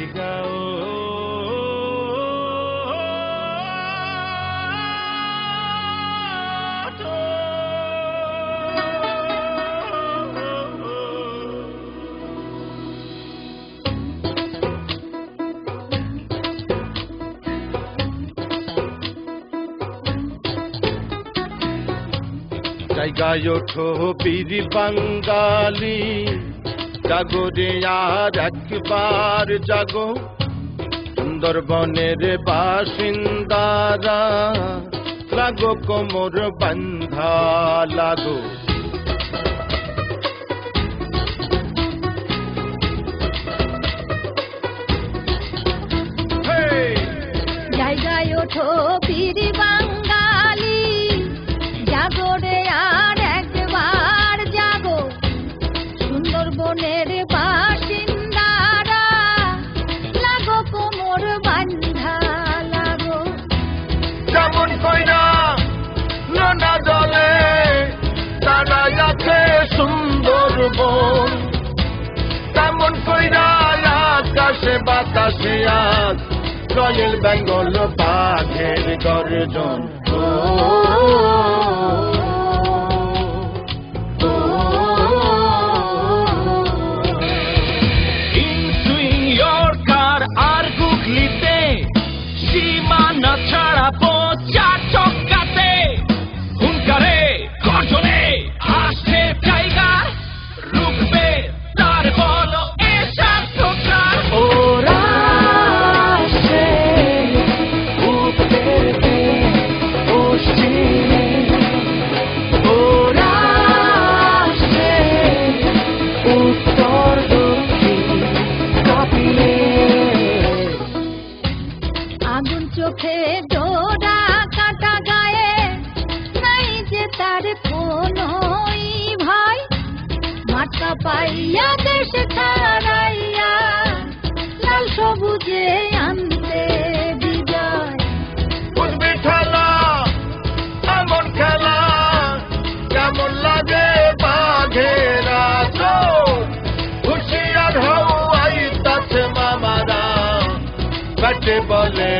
জায়গা জায়গায় ওঠো বীর বাঙালি জাগো রে আর একবার জাগো সুন্দরবনের বাসিন্দারা লাগো কোমর বান্ধা লাগো জায়গায় ওঠো বীর বাঙালি জাগো রে আর একবার জাগো সুন্দরবনের বাসিন্দারা লাগো কোমর বান্ধা লাগো যেমন কইরা নোনা জলে দাঁড়ায় আছে সুন্দরবন তেমন কইরা আকাশে বাতাসে আজ রয়েল বেঙ্গল বাঘের গর্জন সীমানা ছাড়াবো চার চক্কাতে হুঙ্কারে গর্জনে আসছে জায়গা রুখবে তার বলো এসব ঠোকরার ওরা আসছে উত্তরে পশ্চিমে ওরা আসছে উত্তর দক্ষিণ কাঁপিয়ে আগুন চোখে ডোরা কাটা গায়ে নাই যে তার কোনোই ভয় মাঠটা পাইয়া দেশ ছাড়াইয়া লাল সবুজে আনতে বিজয় বুঝবি খেলা এমন খেলা কেমন লাগে বাঘেরা হুশিয়ার হও আইতাছে মামারা ব্যাটে বলে